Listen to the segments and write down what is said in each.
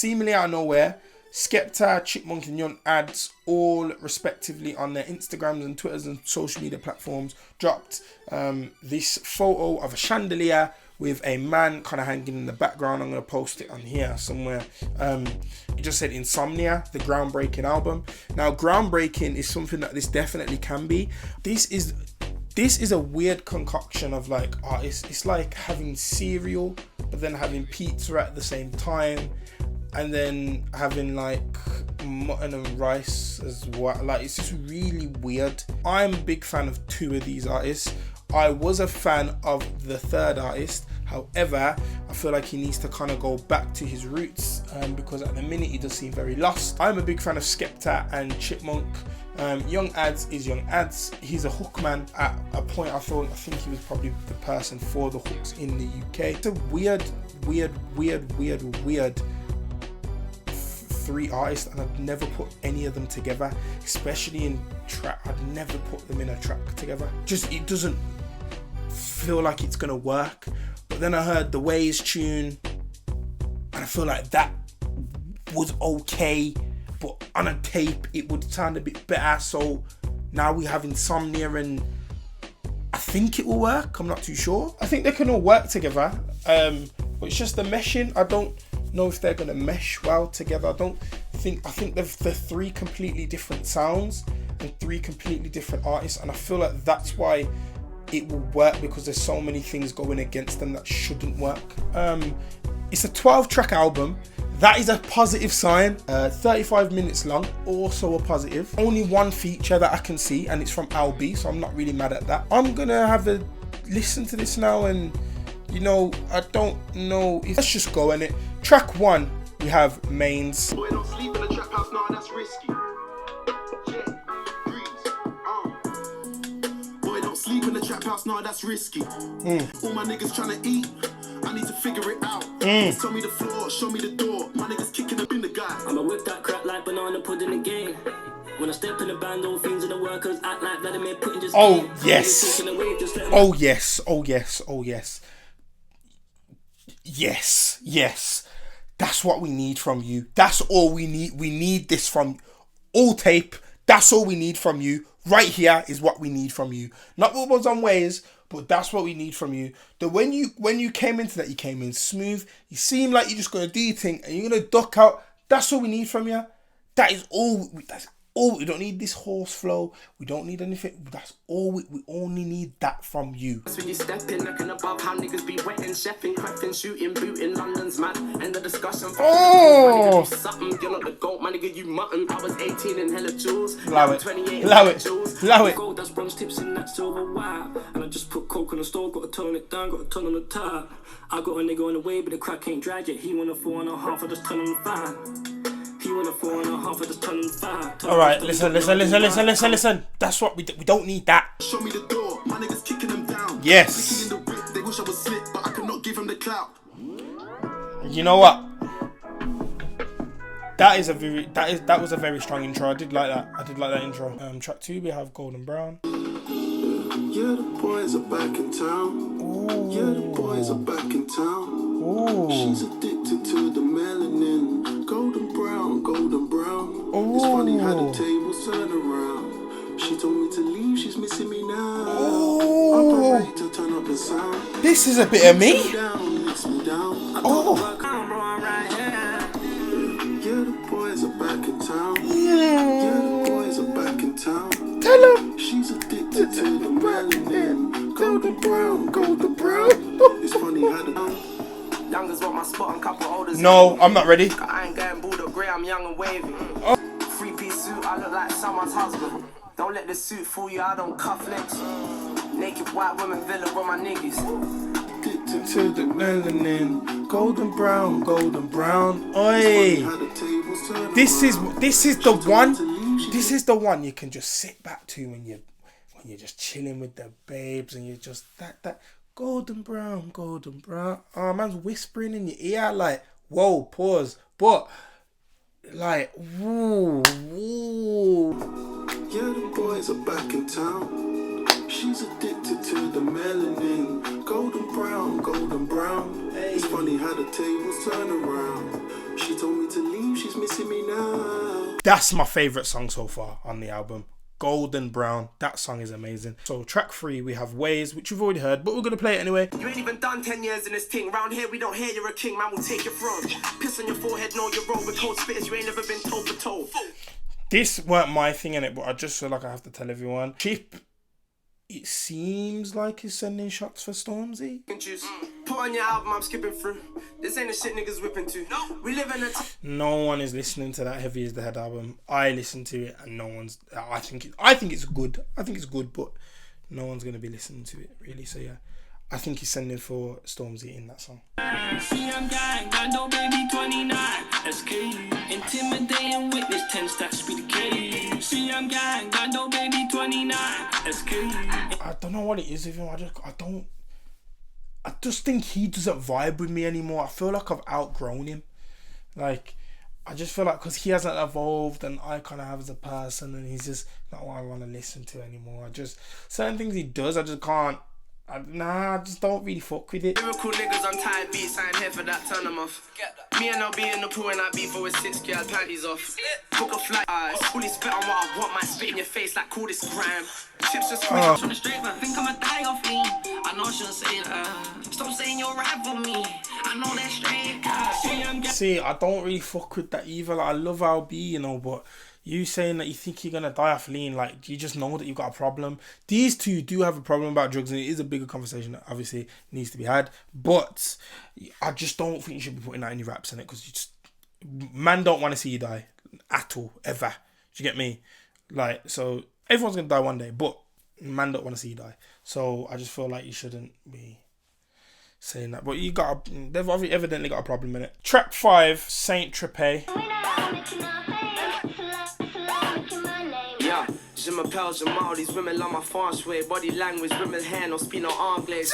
seemingly out of nowhere, Skepta, Chipmunk and Young Adz, all respectively on their Instagrams and Twitters and social media platforms, dropped this photo of a chandelier with a man kind of hanging in the background. I'm going to post it on here somewhere. It just said Insomnia, the groundbreaking album. Now, groundbreaking is something that this definitely can be. This is a weird concoction of like artists. It's like having cereal, but then having pizza at the same time, and then having like mutton and rice as well. Like, it's just really weird. I'm a big fan of two of these artists. I was a fan of the third artist. However, I feel like he needs to kind of go back to his roots because at the minute he does seem very lost. I'm a big fan of Skepta and Chipmunk. Young Adz is Young Adz. He's a hook man. At a point, I think he was probably the person for the hooks in the UK. It's a weird three artists, and I'd never put any of them together, especially in track. I'd never put them in a track together. Just, it doesn't feel like it's gonna work. But then I heard the Ways tune, and I feel like that was okay, but on a tape it would sound a bit better. So now we have Insomnia, and I think it will work. I'm not too sure. I think they can all work together, but it's just the meshing. I don't know if they're gonna mesh well together. I think they're three completely different sounds and three completely different artists, and I feel like that's why it will work, because there's so many things going against them that shouldn't work. It's a 12-track album. That is a positive sign. 35 minutes long, also a positive. Only one feature that I can see, and it's from LB, so I'm not really mad at that. I'm gonna have a listen to this now, and you know, I don't know if... Let's just go in it. Track 1, we have Mains. Boy, don't sleep in the trap house, nah, that's risky. Sleep in the trap house, nah, that's risky. All my niggas trying to eat, I need to figure it out. Tell me the floor, show me the door. My niggas kicking up in the guy. I'ma whip that crap like banana pudding again. When I step in the band, all things and the workers act like Vladimir Putin just... Oh yes. Oh yes. Oh yes. Oh yes. Yes. That's what we need from you. That's all we need. We need this from all tape. That's all we need from you. Right here is what we need from you. Not what was on Ways, but that's what we need from you. That when you came into that, you came in smooth. You seem like you're just gonna do your thing and you're gonna duck out. That's all we need from you. That is all. That's all. We don't need this horse flow. We don't need anything. That's all. We only need that from you. When you step in, looking above how niggas be wetting, chefing, crafting, shooting, booting, London's mad. And the discussion. Oh. Something, you're not the goat, my nigga, you mutton. I was 18 and hella jewels. Allow it. 28. Allow it. Gold, that's bronze tips and that silver wire. And I just put coke in the store, got to tone it down, got a ton on the top. I got a nigga on the way, but the crack ain't dried yet. He want a 4.5, I just turn on the fire. He want a 4.5, I just turn on the fire. Alright, listen. That's what we don't need that. Show me the door, my niggas kicking them down. Yes. In the whip, they wish I was slick, but I could not give them the clout. You know what? That was a very strong intro. I did like that intro. Track 2, we have Golden Brown. Yeah, the boys are back in town. Ooh. Yeah, the boys are back in town. Ooh. She's addicted to the melanin. Golden brown, golden brown. Ooh. It's funny how the tables turn around. She told me to leave, she's missing me now. Ooh. Operator, turn up the sound. This is a bit of me. Mix me down. Oh. Yeah, the boys are back in town. Yeah, the boys are back in town. Tell him. She's addicted to the melanin. Golden brown, golden brown. It's funny how the... Youngers want my spot and couple holders. No, I'm not ready. I ain't getting bored of grey, I'm young and wavy. Oh. 3-piece suit, I look like someone's husband. Don't let the suit fool you, I don't cuff legs. Naked white woman villa with my niggas. Addicted To the melanin, golden brown. Oi. This is the one. This is the one you can just sit back to when you're just chilling with the babes and you're just that golden brown. Oh, man's whispering in your ear like, whoa, pause. But like, woo. Yeah, the boys are back in town. She's addicted to the melanin. Golden brown. Hey. It's funny how the tables turn around. She told me to leave, she's missing me now. That's my favourite song so far on the album. Golden Brown. That song is amazing. So track 3, we have Ways, which you've already heard, but we're going to play it anyway. You ain't even done 10 years in this thing. Round here, we don't hear you're a king. Man, we'll take your throne. Piss on your forehead, know your role. With cold spitters, you ain't never been toe for toe. This weren't my thing in it, but I just feel like I have to tell everyone. Chip, it seems like he's sending shots for Stormzy. Put on your album, I'm skipping through. This ain't the shit niggas whipping to. No, we live in a no one is listening to that Heavy Is the Head album. I listen to it and no one's. I think it's good. I think it's good, but no one's gonna be listening to it really. So yeah, I think he's sending for Stormzy in that song. See, I'm gang, no baby 29. SK, intimidating witness 10 stacks be the case. See, I'm gang, no baby 29. SK. I don't know what it is with him. I just think he doesn't vibe with me anymore. I feel like I've outgrown him. Like, I just feel like because he hasn't evolved and I kind of have as a person, and he's just not what I want to listen to anymore. Certain things he does, I just can't. I just don't really fuck with it. Lyrical niggas on tired beats, I'm here for that, turn them off. Me and I'll be in the pool and I'll be for with 6 girl panties off. Book a flight, fully spit on what I want, might spit in your face like call this grime. Chips just quick. From the straight, but I think I'ma die off me. I know I shouldn't say that. Stop saying you're right for me. I know that's straight. See, I don't really fuck with that either. Like, I love LB, you know, but you saying that you think you're gonna die off lean, like, you just know that you've got a problem. These two do have a problem about drugs, and it is a bigger conversation that obviously needs to be had. But I just don't think you should be putting that in your raps in it, because you just, man, don't want to see you die at all, ever. Do you get me? Like, so everyone's gonna die one day, but man don't want to see you die. So I just feel like you shouldn't be saying that. But they've evidently got a problem in it. Track 5, Saint Tropez. Yeah, je m'appelle Jamal, these women love my fast way. Body language, women hair, no speed, no anglais.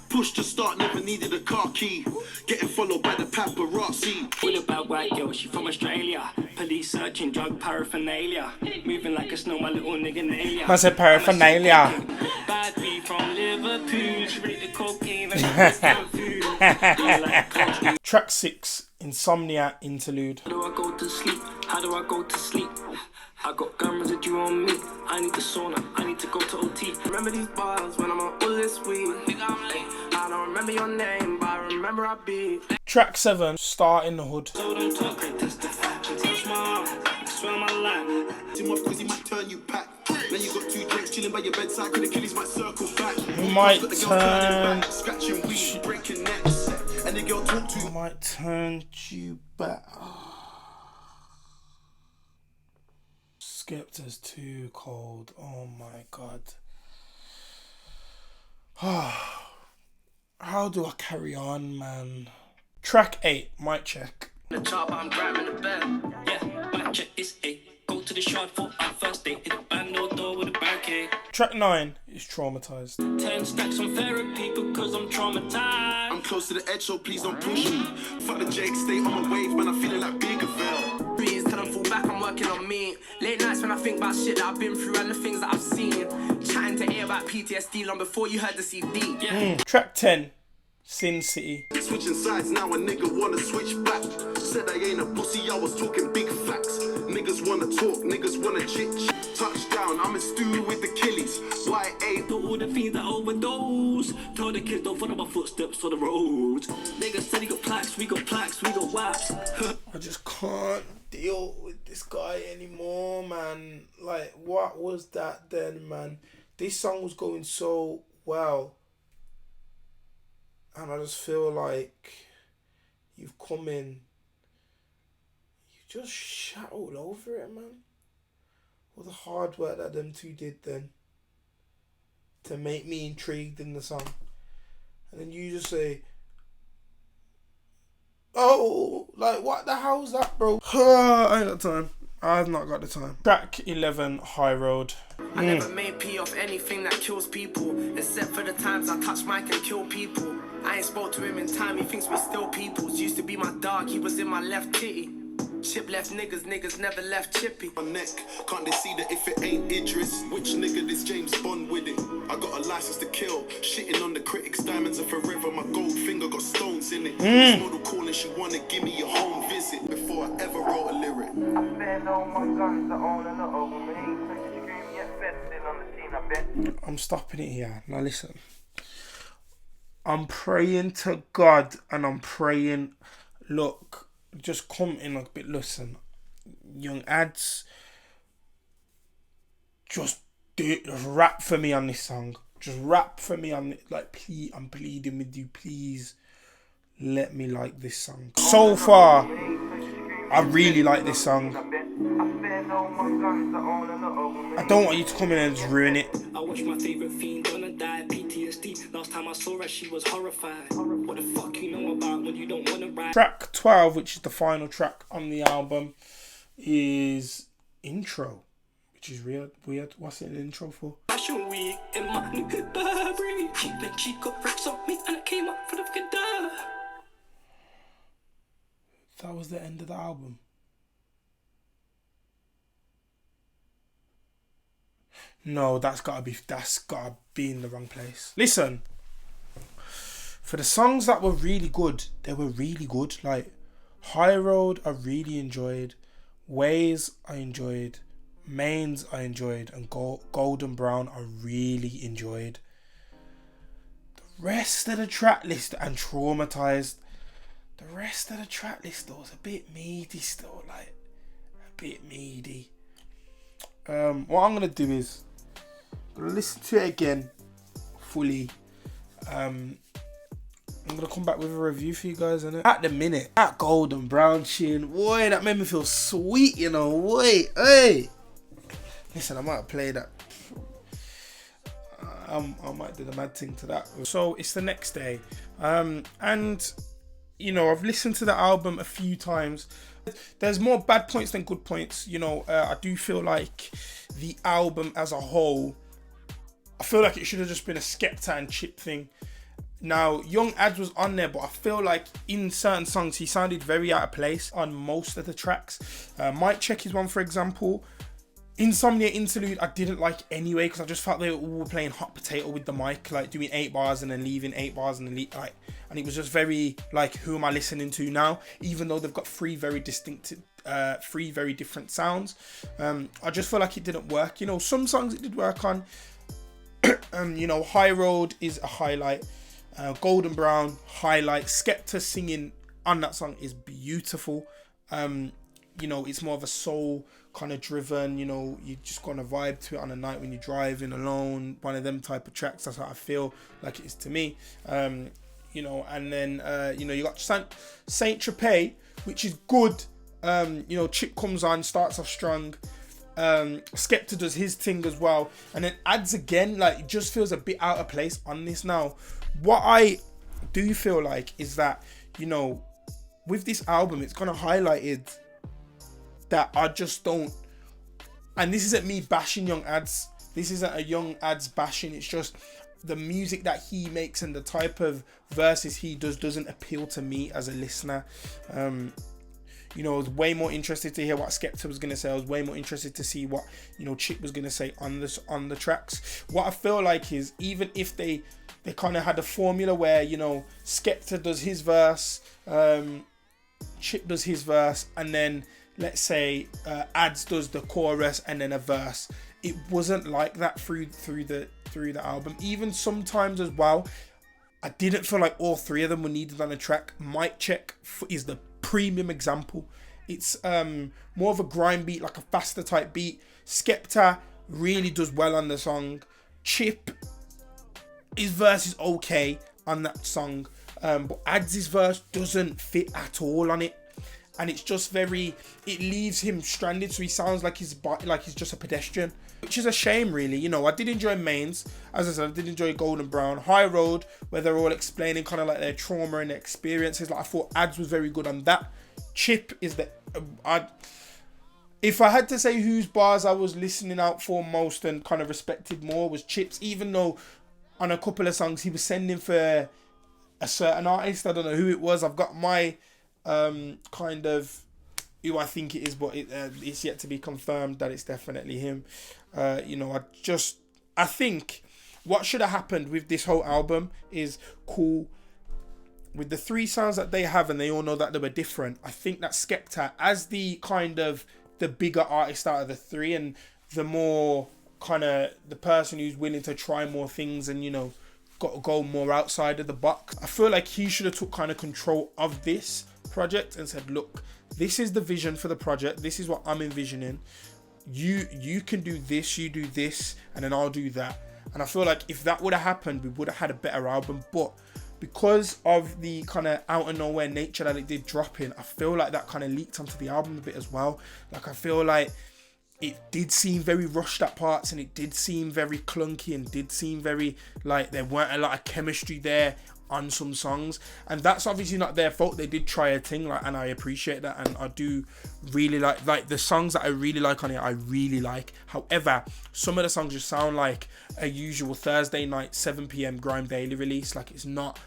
Push to start, never needed a car key. Getting followed by the paparazzi. With a bad white girl, she from Australia. Police searching drug paraphernalia. Moving like a snow, my little nigga Nalia. I said paraphernalia. Bad B from Liverpool, she ready to cocaine. Track 6, Insomnia Interlude. How do I go to sleep? How do I go to sleep? I got gun residue on me. I need the sauna. I need to go to OT. Remember these bars when I'm on all this weed. I don't remember your name, but I remember I be. Track 7, Star in the Hood. So don't talk, I testify. Touch my arm, I swear my life. Team off because he might turn you back. Then you got 2 drinks chilling by your bedside. Could Achilles might circle back. He might turn. Scratching weed, breaking necks. And the girl talk to you. Might turn you back. Skepta's too cold. Oh my god. How do I carry on, man? Track 8, Mic Check. The chop, I'm grabbing the bed. Yeah, mic check is 8. Go to the shop for our first date. Hit the band no door with a barricade. Track 9 is Traumatized. 10 stacks on therapy because I'm traumatized. I'm close to the edge, so please don't push me. Fuck the Jake, stay on my wave, man. I'm feeling like Biggerville. Breeze, tell them fall back, I'm working on me. Late nights when I think about shit that I've been through and the things that I've seen. Chatting to A about PTSD long before you heard the CD. Yeah. Track 10, Sin City. Switching sides, now a nigga wanna switch back. Said I ain't a pussy, I was talking big facts. Niggas wanna talk, niggas wanna chit. Touchdown, I'm in stew with the killies. YA. Do all the things that overdose. Told the kids don't follow my footsteps on the roads. Niggas said he got plaques, we got waps. I just can't deal with this guy anymore, man. Like, what was that then, man? This song was going so well. And I just feel like you've come in, you just shat all over it, man. All the hard work that them two did then to make me intrigued in the song. And then you just say, oh, like, what the hell's that, bro? I ain't got time. I've not got the time. Track 11, High Road. I never made P off anything that kills people, except for the times I touch Mike and kill people. I ain't spoke to him in time, he thinks we still peoples. Used to be my dog, he was in my left titty. Chip left niggas never left Chippy. My neck, can't they see that if it ain't Idris? Which nigga this James Bond with it? I got a license to kill, shitting on the critics, diamonds are forever. My gold finger got stones in it. This model calling, she wanna give me a home visit before I ever wrote a lyric. I spend all my guns that own and not over me. Scream yet festin' on the scene, I bet. I'm stopping it here. Now listen. I'm praying to God and I'm praying, look, just come in a bit, listen, Young Adz, just rap for me on this song. Just rap for me on it. Like, please, I'm pleading with you, please let me like this song. So far, I really like this song. I don't want you to come in and just ruin it. I watched my favorite fiend gonna die, PTSD. Last time I saw her, she was horrified. What the fuck you know about when you don't wanna ride? Track 12, which is the final track on the album, is Intro, which is weird. What's it an intro for? Fashion week in my new Burberry. Then she got racks on me and I came up for the fucking duh. That was the end of the album. No, that's gotta be in the wrong place. Listen, for the songs that were really good, they were really good. Like High Road, I really enjoyed. Ways, I enjoyed. Mains, I enjoyed, and Golden Brown, I really enjoyed. The rest of the track list, and Traumatized. The rest of the track list was a bit meaty still, like a bit meaty. What I'm gonna do is I'm gonna listen to it again fully. I'm gonna come back with a review for you guys, innit? At the minute, that Golden Brown tune, boy, that made me feel sweet, you know. Wait, hey, listen, I might play that. I might do the mad thing to that. So it's the next day, and you know, I've listened to the album a few times. There's more bad points than good points. You know, I do feel like the album as a whole, I feel like it should have just been a Skepta and Chip thing. Now, Young Adz was on there, but I feel like in certain songs, he sounded very out of place on most of the tracks. Mic Check is one, for example. Insomnia Interlude, I didn't like anyway, because I just felt they were all playing hot potato with the mic, like doing 8 bars and then leaving 8 bars and then like, and it was just very like, who am I listening to now? Even though they've got 3 very distinct, 3 very different sounds. I just feel like it didn't work. You know, some songs it did work on. You know, High Road is a highlight. Golden Brown, highlight. Skepta singing on that song is beautiful. You know, it's more of a soul kind of driven, you know, you just gonna vibe to it on a night when you're driving alone, one of them type of tracks. That's how I feel like it is to me. You know, and then you know, you got Saint Tropez, which is good. You know, Chip comes on, starts off strong. Skepta does his thing as well, and then Adz again, like, it just feels a bit out of place on this. Now, what I do feel like is that, you know, with this album, it's gonna highlight it that I just don't, and this isn't me bashing Young Adz, this isn't a Young Adz bashing, it's just the music that he makes and the type of verses he does doesn't appeal to me as a listener. You know, I was way more interested to hear what Skepta was going to say. I was way more interested to see what, you know, Chip was going to say on the tracks. What I feel like is, even if they kind of had a formula where, you know, Skepta does his verse, Chip does his verse, and then let's say Adz does the chorus and then a verse. It wasn't like that through the album. Even sometimes as well, I didn't feel like all 3 of them were needed on a track. Mic Check is the premium example. It's more of a grind beat, like a faster type beat. Skepta really does well on the song. Chip, his verse is okay on that song, but Adz's verse doesn't fit at all on it, and it's just it leaves him stranded. So he sounds like he's just a pedestrian, which is a shame, really. You know, I did enjoy Mains, as I said, I did enjoy Golden Brown. High Road, where they're all explaining kind of like their trauma and their experiences. Like, I thought Adz was very good on that. Chip is if I had to say whose bars I was listening out for most and kind of respected more, was Chip's, even though on a couple of songs he was sending for a certain artist. I don't know who it was. I've got my kind of, who I think it is, but it's yet to be confirmed that it's definitely him. You know, I think what should have happened with this whole album is cool. With the 3 sounds that they have, and they all know that they were different, I think that Skepta, as the kind of the bigger artist out of the 3, and the more kind of the person who's willing to try more things and, you know, got to go more outside of the box, I feel like he should have took kind of control of this project and said, look, this is the vision for the project. This is what I'm envisioning. You can do this, you do this, and then I'll do that. And I feel like if that would have happened, we would have had a better album. But because of the kind of out of nowhere nature that it did drop in, I feel like that kind of leaked onto the album a bit as well. Like, I feel like it did seem very rushed at parts, and it did seem very clunky, and did seem very like there weren't a lot of chemistry there on some songs, and that's obviously not their fault. They did try a thing, like, and I appreciate that, and I do really like the songs that I really like on it. I really like. However, some of the songs just sound like a usual Thursday night 7 p.m. Grime Daily release. Like, it's not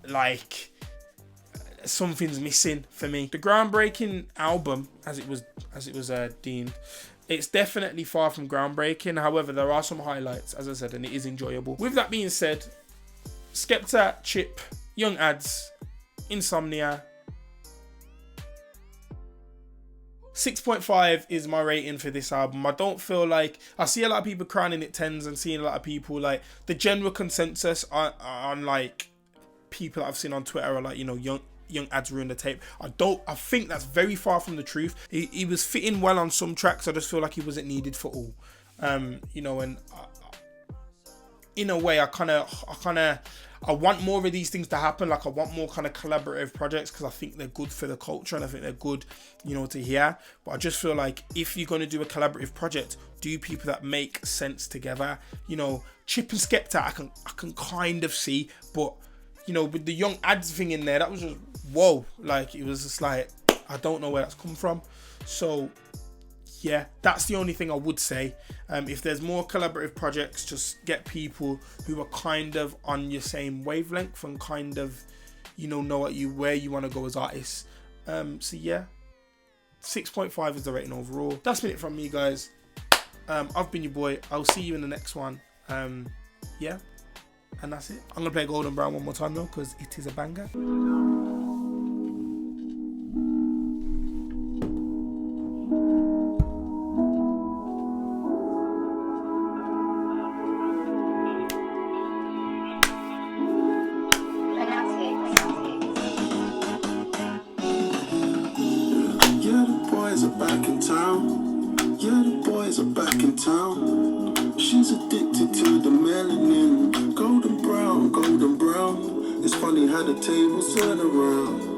like something's missing for me. The groundbreaking album, as it was deemed, it's definitely far from groundbreaking. However, there are some highlights, as I said, and it is enjoyable. With that being said, Skepta, Chip, Young Adz, Insomnia. 6.5 is my rating for this album. I don't feel like... I see a lot of people crowning it 10s and seeing a lot of people, like, the general consensus on like, people that I've seen on Twitter are like, you know, Young Adz ruined the tape. I think that's very far from the truth. He was fitting well on some tracks. I just feel like he wasn't needed for all. You know, and in a way, I want more of these things to happen. Like, I want more kind of collaborative projects, because I think they're good for the culture, and I think they're good, you know, to hear. But I just feel like if you're going to do a collaborative project, do people that make sense together. You know, Chip and Skepta, I can kind of see, but, you know, with the Young Adz thing in there, that was just, whoa. Like, it was just like, I don't know where that's come from. So, yeah, that's the only thing I would say. If there's more collaborative projects, just get people who are kind of on your same wavelength and kind of, you know where you want to go as artists. So, yeah, 6.5 is the rating overall. That's been it from me, guys. I've been your boy. I'll see you in the next one. Yeah. And that's it. I'm going to play Golden Brown one more time though, because it is a banger. Yeah, the boys are back in town. Yeah, the boys are back in town. She's addicted to the melanin. Golden brown, golden brown. It's funny how the tables turn around.